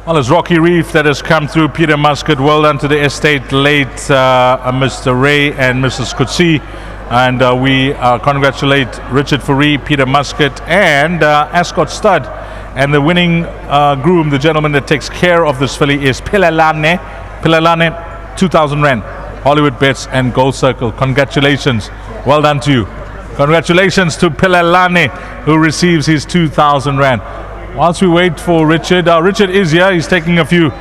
Well, it's Rocky Reef that has come through. Peter Muscat, well done to the estate late, Mr. Ray and Mrs. Kutsi. And we congratulate Richard Fourie, Peter Muscat, and Ascot Stud. And the winning groom, the gentleman that takes care of this filly, is Pilalane, 2,000 Rand. Hollywoodbets and Gold Circle. Congratulations. Well done to you. Congratulations to Pilalane, who receives his 2,000 Rand. Whilst we wait for Richard, Richard is here. He's taking a few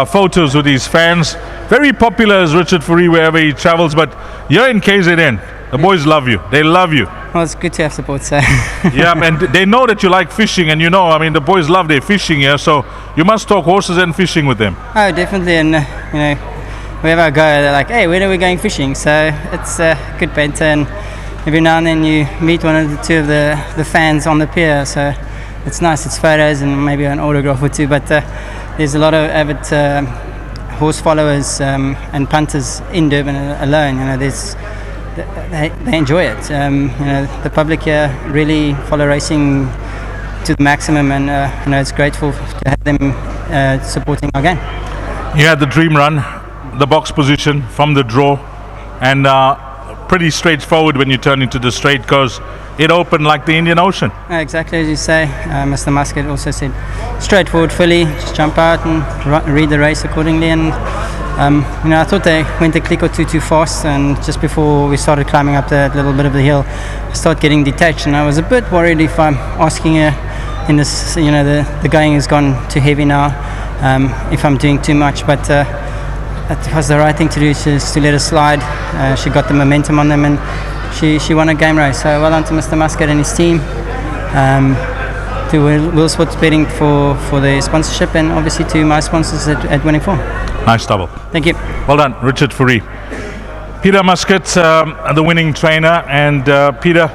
photos with his fans. Very popular is Richard Fourie wherever he travels, but here in KZN, the boys love you. They love you. Well, it's good to have support, sir. Yeah, and they know that you like fishing, and the boys love their fishing here, so you must talk horses and fishing with them. Oh, definitely, and wherever I go, they're like, hey, when are we going fishing? So it's a good banter, and every now and then you meet one of the two of the fans on the pier, so it's nice. It's photos and maybe an autograph or two, but there's a lot of avid horse followers and punters in Durban alone. They enjoy it. The public here really follow racing to the maximum, and it's grateful to have them supporting our game. You had the dream run, the box position from the draw, and pretty straightforward when you turn into the straight, because it opened like the Indian Ocean. Exactly as you say. Mr. Muscat also said straightforward filly, just jump out and read the race accordingly, and I thought they went a click or two too fast, and just before we started climbing up that little bit of the hill, I started getting detached, and I was a bit worried if I'm asking her in this, the going has gone too heavy now, if I'm doing too much, but that was the right thing to do, just to let her slide. She got the momentum on them, and she won a game race. So well done to Mr. Muscat and his team, to Will Sports Betting for the sponsorship, and obviously to my sponsors at Winning Form. Nice double. Thank you. Well done, Richard Fourie. Peter Muscat, the winning trainer, and Peter,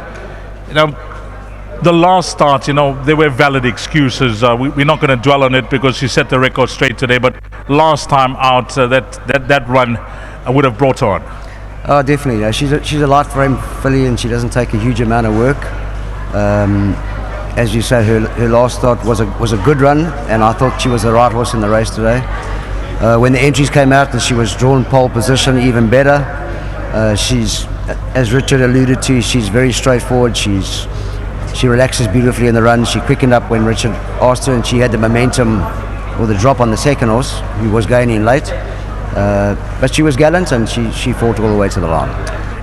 the last start, there were valid excuses. We're not going to dwell on it because she set the record straight today, but last time out, that run would have brought her on. Oh, definitely. She's a light frame filly, and she doesn't take a huge amount of work. As you say, her last start was a good run, and I thought she was the right horse in the race today. When the entries came out and she was drawn pole position, even better. She's, as Richard alluded to, she's very straightforward. She relaxes beautifully in the run. She quickened up when Richard asked her, and she had the momentum or the drop on the second horse, who was going in late. But she was gallant, and she fought all the way to the line.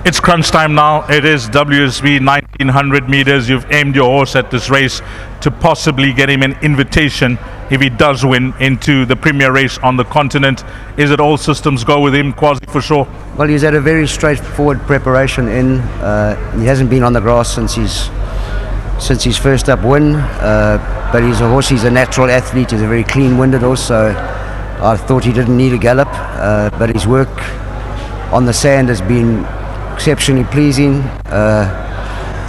It's crunch time now. It is WSB 1900 meters. You've aimed your horse at this race to possibly get him an invitation if he does win into the premier race on the continent. Is it all systems go with him, Kwazi, for sure? Well, he's had a very straightforward preparation in. He hasn't been on the grass since his first up win, but he's a horse. He's a natural athlete. He's a very clean-winded horse, so I thought he didn't need a gallop, but his work on the sand has been exceptionally pleasing.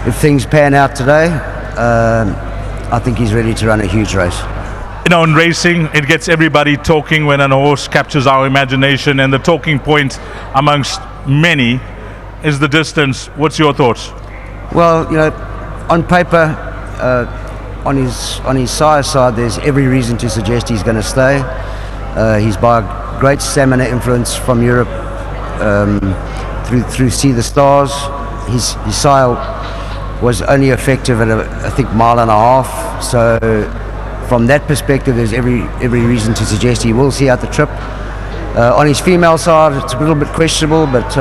If things pan out today, I think he's ready to run a huge race. In racing, it gets everybody talking when a horse captures our imagination, and the talking point amongst many is the distance. What's your thoughts? Well, on paper, on his sire side, there's every reason to suggest he's going to stay. He's by a great stamina influence from Europe, through See the Stars. His sire was only effective at I think mile and a half. So from that perspective, there's every reason to suggest he will see out the trip. On his female side, it's a little bit questionable, but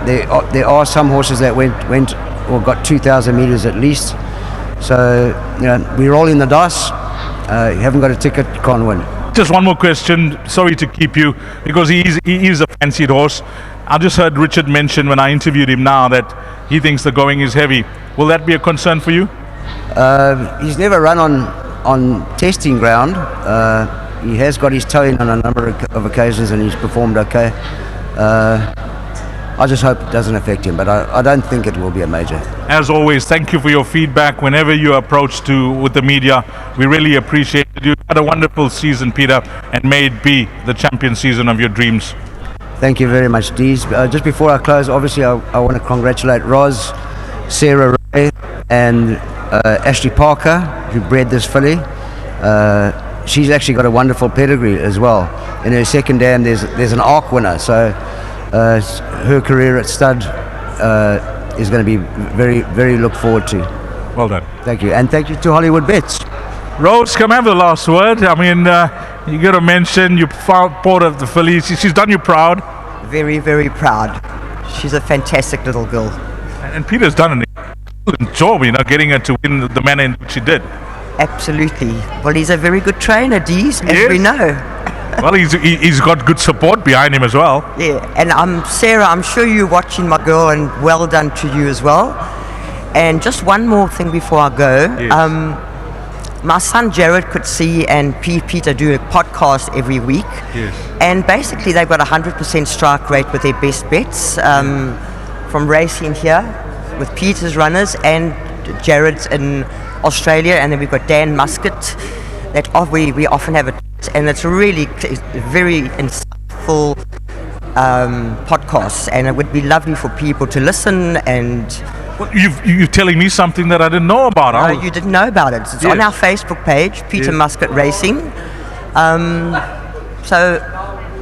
there are some horses that went or got 2,000 meters at least. So we're rolling the dice. You haven't got a ticket, you can't win. Just one more question. Sorry to keep you, because he is a fancied horse. I just heard Richard mention when I interviewed him now that he thinks the going is heavy. Will that be a concern for you? He's never run on testing ground. He has got his toe in on a number of occasions, and he's performed okay. I just hope it doesn't affect him, but I don't think it will be a major. As always, thank you for your feedback whenever you approach with the media. We really appreciate it. You had a wonderful season, Peter, and may it be the champion season of your dreams. Thank you very much, Dees. Just before I close, obviously I want to congratulate Roz, Sarah Ray, and Ashley Parker, who bred this filly. she's actually got a wonderful pedigree as well. In her second dam, there's an ARC winner, so her career at stud is going to be very, very look forward to. Well done. Thank you, and thank you to Hollywood Bets. Rose, come have the last word. I mean, you got to mention you part of the fillies. She's done you proud. Very, very proud. She's a fantastic little girl. And Peter's done an excellent job, getting her to win the manner in which she did. Absolutely. Well, he's a very good trainer, Dees, as we know. Well, he's got good support behind him as well. Yeah, and Sarah, I'm sure you're watching, my girl, and well done to you as well. And just one more thing before I go. Yes. My son Jared could see and Peter do a podcast every week. Yes. And basically they've got 100% strike rate with their best bets from racing here with Peter's runners and Jared's in Australia. And then we've got Dan Muscat that we often have and it's really very insightful podcasts, and it would be lovely for people to listen. And you're telling me something that I didn't know about. No, you didn't know about it. It's on our Facebook page, Peter Muscat Racing. So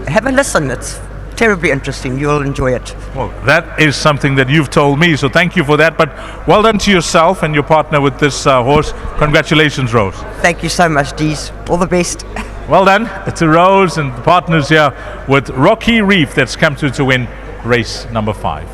have a listen. It's terribly interesting. You'll enjoy it. Well, that is something that you've told me, so thank you for that. But well done to yourself and your partner with this horse. Congratulations, Rose. Thank you so much, Dees. All the best. Well done to Rose and the partners here with ROCKIE REEF that's come through to win race number 5.